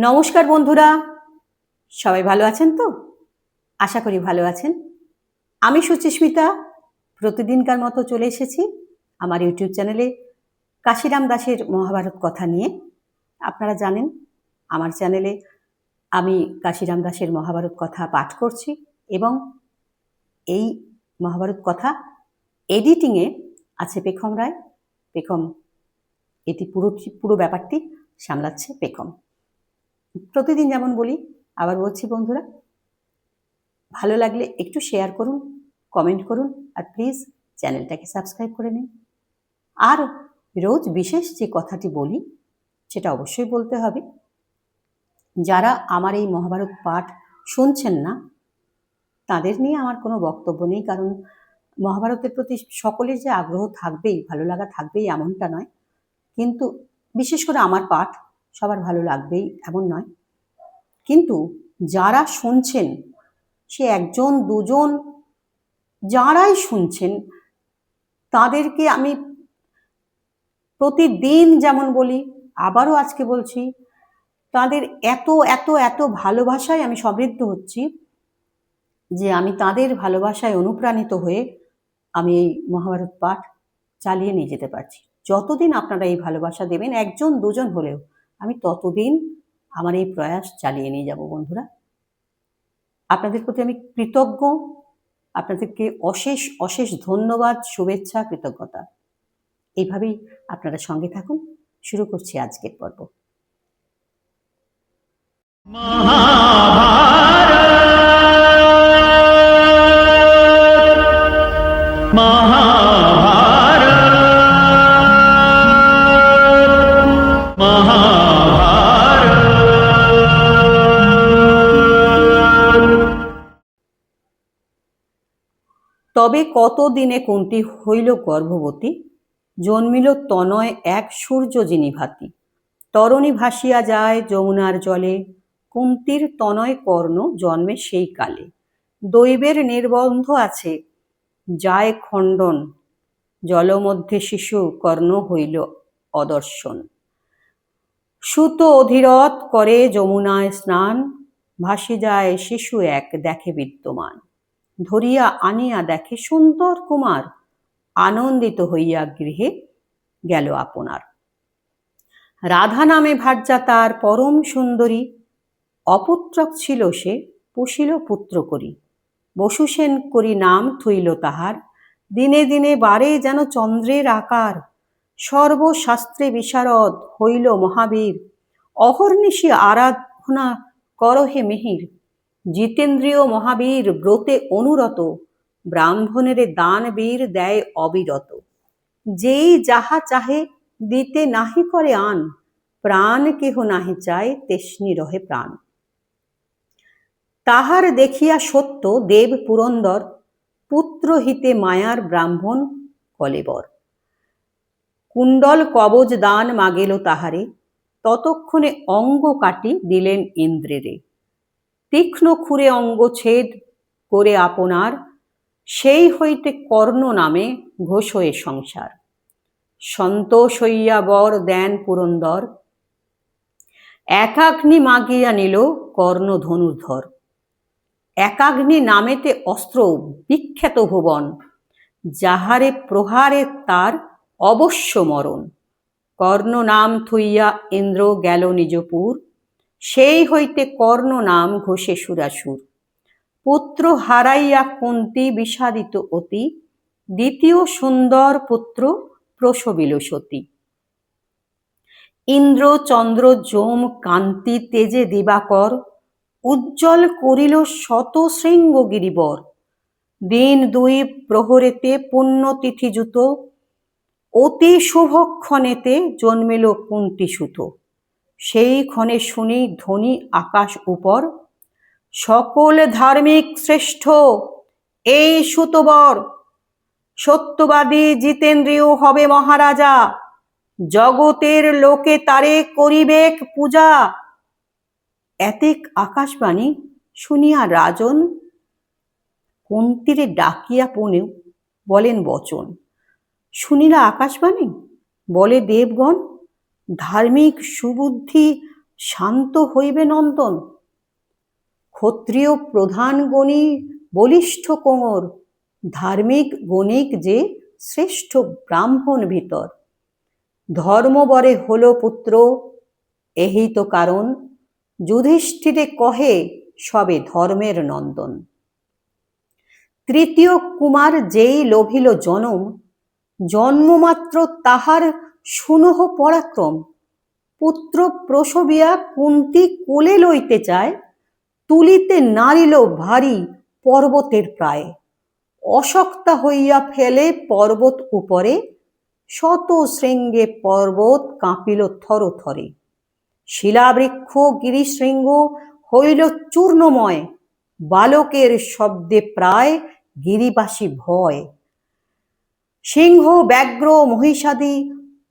নমস্কার বন্ধুরা, সবাই ভালো আছেন তো? আশা করি ভালো আছেন। আমি সুচিস্মিতা প্রতিদিনকার মতো চলে এসেছি আমার ইউটিউব চ্যানেলে কাশিরাম দাসের মহাভারত কথা নিয়ে। আপনারা জানেন আমার চ্যানেলে আমি কাশিরাম দাসের মহাভারত কথা পাঠ করছি এবং এই মহাভারত কথা এডিটিংয়ে আছে পেখম রায়। পেখম এটি পুরো ব্যাপারটি সামলাচ্ছে পেখম। প্রতিদিন যেমন বলি, আবার বলছি বন্ধুরা, ভালো লাগলে একটু শেয়ার করুন, কমেন্ট করুন, আর প্লিজ চ্যানেলটাকে সাবস্ক্রাইব করে নিন। আর রোজ বিশেষ যে কথাটি বলি সেটা অবশ্যই বলতে হবে। যারা আমার এই মহাভারত পাঠ শুনছেন না তাদের নিয়ে আমার কোনো বক্তব্য নেই, কারণ মহাভারতের প্রতি সকলের যে আগ্রহ থাকবেই, ভালো লাগা থাকবেই এমনটা নয়, কিন্তু বিশেষ করে আমার পাঠ সবার ভালো লাগবেই এমন নয়। কিন্তু যারা শুনছেন, সে একজন দুজন যারাই শুনছেন, তাদেরকে আমি প্রতিদিন যেমন বলি, আবারও আজকে বলছি, তাদের এত এত এত ভালোবাসায় আমি সমৃদ্ধ হচ্ছি যে আমি তাদের ভালোবাসায় অনুপ্রাণিত হয়ে আমি এই মহাভারত পাঠ চালিয়ে নিয়ে যেতে পারছি। যতদিন আপনারা এই ভালোবাসা দেবেন, একজন দুজন হলেও, আমি ততদিন আমার এই প্রয়াস চালিয়ে নিয়ে যাব বন্ধুরা। আপনাদের প্রতি আমি কৃতজ্ঞ, আপনাদেরকে অশেষ অশেষ ধন্যবাদ, শুভেচ্ছা, কৃতজ্ঞতা। এইভাবেই আপনারা সঙ্গে থাকুন। শুরু করছি আজকের পর্ব। তবে কত দিনে কুন্তী হইল গর্ভবতী, জন্মিল তনয় এক সূর্য যিনি ভাতি। তরণী ভাসিয়া যায় যমুনার জলে, কুন্তীর তনয় কর্ণ জন্মে সেই কালে। দৈবের নির্বন্ধ আছে যায় খণ্ডন, জলমধ্যে শিশু কর্ণ হইল অদর্শন। সুত অধিরথ করে যমুনায় স্নান, ভাসি যায় শিশু এক দেখে বিদ্যমান। ধরিয়া আনিয়া দেখে সুন্দর কুমার, আনন্দিত হইয়া গৃহে গেল আপনার। রাধা নামে ভার্যা তার পরম সুন্দরী, অপুত্রক ছিল সে পুষিল পুত্র করি। বসুসেন করি নাম থইল তাহার, দিনে দিনে বাড়ে যেন চন্দ্রের আকার। সর্বশাস্ত্রে বিশারদ হইল মহাবীর, অহর্নিশি আরাধনা করহে মিহির। জিতেন্দ্রীয় মহাবীর ব্রতে অনুরত, ব্রাহ্মণের দানবীর দেয় অবিরত। যেই যাহা চাহে দিতে নাহি করে আন, প্রাণ কেহ নাহি চায় তেষ্ণি রহে প্রাণ। তাহার দেখিয়া সত্য দেব পুরন্দর, পুত্র হিতে মায়ার ব্রাহ্মণ কলেবর। কুণ্ডল কবচ দান মাগেল তাহারে, ততক্ষণে অঙ্গ কাটি দিলেন ইন্দ্রেরে। তীক্ষ্ণ খুরে অঙ্গ ছেদ করে আপনার, সেই হইতে কর্ণ নামে ঘোষয়ে সংসার। সন্তোষ হইয়া বর দেন পুরন্দর, একাগ্নি মাগিয়া নিল কর্ণ ধনুর্ধর। একাগ্নি নামেতে অস্ত্র বিখ্যাত ভুবন, যাহারে প্রহারে তার অবশ্য মরণ। কর্ণ নাম থইয়া ইন্দ্র গেল নিজপুর, সেই হইতে কর্ণ নাম ঘোষে সুরাসুর। পুত্র হারাইয়া কুন্তী বিষাদিত অতি, দ্বিতীয় সুন্দর পুত্র প্রসবিল সতী। ইন্দ্র চন্দ্র যম কান্তি তেজে দিবাকর, উজ্জ্বল করিল শত শৃঙ্গ গিরিবর। দিন দুই প্রহরেতে পুণ্যতিথিযুত, অতি শুভক্ষণেতে জন্মিল কুন্তী সুত। সেই ক্ষণে শুনি ধ্বনি আকাশ উপর, সকল ধার্মিক শ্রেষ্ঠ এই সুতবর। সত্যবাদী জিতেন্দ্রীয় হবে মহারাজা, জগতের লোকে তারে করিবেক পূজা। এতেক আকাশবাণী শুনিয়া রাজন, কুন্তীরে ডাকিয়া পুনে বলেন বচন। শুনিলা আকাশবাণী, বলে দেবগণ, ধার্মিক সুবুদ্ধি শান্ত হইবে নন্দন। ক্ষত্রিয় প্রধান গণী বলিষ্ঠ কোমর, ধার্মিক গণিক যে শ্রেষ্ঠ ব্রাহ্মণ ভিতর। ধর্মবরে হল পুত্র, এই তো কারণ যুধিষ্ঠিরে কহে সবে ধর্মের নন্দন। তৃতীয় কুমার যেই লভিল জনম, জন্মমাত্র তাহার সুনহ পরাক্রম। পুত্র প্রসবিয়া কুন্তি কোলে লইতে চায়, তুলিতে নারিল ভারী পর্বতের প্রায়। অশক্তা হইয়া ফেলে পর্বত উপরে, শত শৃঙ্গে পর্বত কাঁপিল থর থরে। শিলাবৃক্ষ গিরিশৃঙ্গ হইল চূর্ণময়, বালকের শব্দে প্রায় গিরিবাসী ভয়। সিংহ ব্যাঘ্র মহিষাদি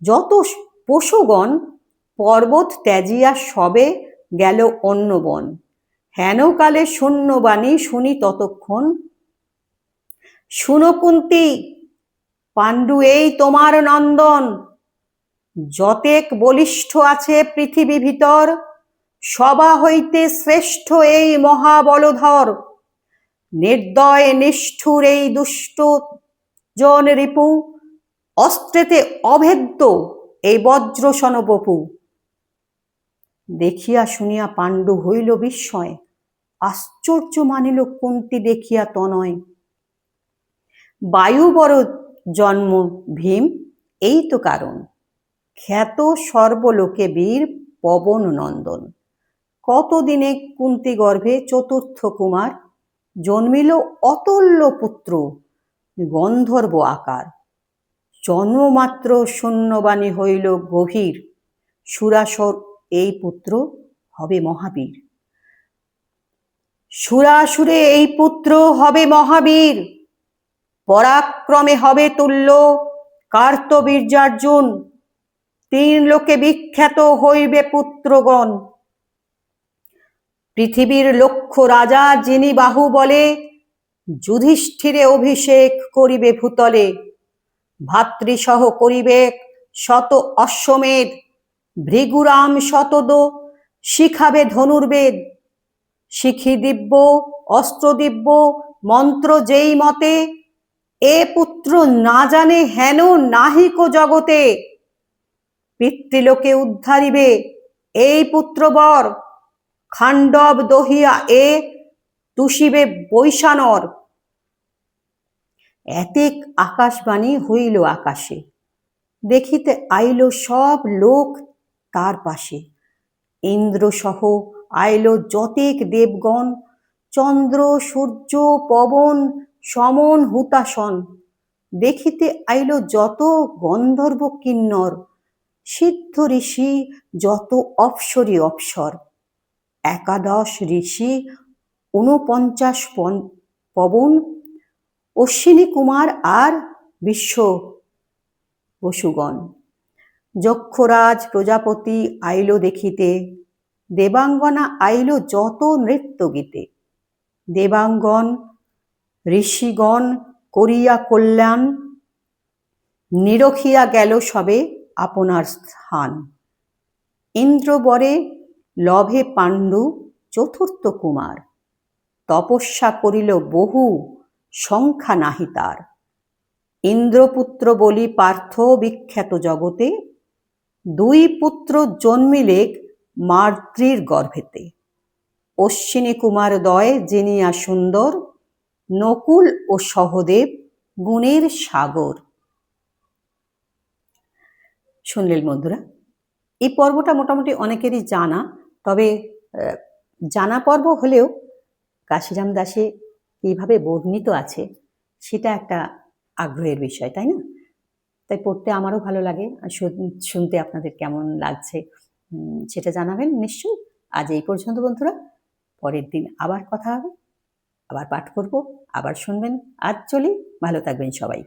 যত পশুগণ, পর্বত ত্যাজিয়া সবে গেল অন্য বন। হেনকালে শূন্যবাণী শুনি ততক্ষণ, শুনো কুন্তি পাণ্ডু এই তোমার নন্দন। যতেক বলিষ্ঠ আছে পৃথিবী ভিতর, সবা হইতে শ্রেষ্ঠ এই মহাবলধর। নির্দয় নিষ্ঠুর এই দুষ্ট জন রিপু, অস্ত্রেতে অভেদ্য এই বজ্রসন বপু। দেখিয়া শুনিয়া পাণ্ডু হইল বিস্ময়, আশ্চর্য মানিল কুন্তি দেখিয়া তনয়। বায়ু বড় জন্ম ভীম, এই তো কারণ খ্যাত সর্বলোকে বীর পবন নন্দন। কতদিনে কুন্তি গর্ভে চতুর্থ কুমার, জন্মিল অতুল্য পুত্র গন্ধর্ব আকার। জন্মমাত্র শূন্যবাণী হইল গভীর, সুরাসর এই পুত্র হবে মহাবীর। সুরাসুরে এই পুত্র হবে মহাবীর, পরাক্রমে হবে তুল্য কার্তবীর্যার্জুন। তিন লোকে বিখ্যাত হইবে পুত্রগণ। পৃথিবীর লক্ষ রাজা যিনি বাহুবলে, যুধিষ্ঠিরে অভিষেক করিবে ভূতলে। ভাতৃসহ করিবে শত অশ্বমেধ, ভৃগুরাম শতদ শিখাবে ধনুর্বেদ। শিখি দিব্য অস্ত্র দিব্য মন্ত্র যেই মতে, এ পুত্র না জানে হেন নাহিক জগতে। পিতৃলোকে উদ্ধারিবে এই পুত্রবর, খাণ্ডব দহিয়া এ তুষিবে বৈশানর। এতেক আকাশবাণী হইল আকাশে, দেখিতে আইল সব লোক তার পাশে। ইন্দ্র সহ আইল যতেক দেবগণ, চন্দ্র সূর্য পবন সমন হুতাসন। দেখিতে আইল যত গন্ধর্ব কিন্নর, সিদ্ধ ঋষি যত অপ্সরী অপ্সর। 11 ঋষি 49 পবন, অশ্বিনী কুমার আর বিশ্ব বসুগণ। যক্ষরাজ প্রজাপতি আইল দেখিতে, দেবাঙ্গনা আইল যত নৃত্য গীতে। দেবাঙ্গন ঋষিগণ করিয়া কল্যাণ, নিরখিয়া গেল সবে আপনার স্থান। ইন্দ্রবরে লভে পাণ্ডু চতুর্থ কুমার, তপস্যা করিল বহু সংখ্যা নাহি তার। ইন্দ্রপুত্র বলি পার্থ বিখ্যাত জগতে, 2 পুত্র জন্মিলেক মাদ্রির গর্ভেতে। অশ্বিনী কুমার দয় জিনিয়া সুন্দর, নকুল ও সহদেব গুণের সাগর। শুনলেন বন্ধুরা, এই পর্বটা মোটামুটি অনেকেরই জানা, তবে জানা পর্ব হলেও কাশিরাম দাসে এইভাবে বর্ণিত আছে সেটা একটা আগ্রহের বিষয়, তাই না? তাই পড়তে আমারও ভালো লাগে, শুনতে আপনাদের কেমন লাগছে সেটা জানাবেন নিশ্চয়ই। আজ এই পর্যন্ত বন্ধুরা, পরের দিন আবার কথা হবে, আবার পাঠ করব, আবার শুনবেন। আজ চলি, ভালো থাকবেন সবাই।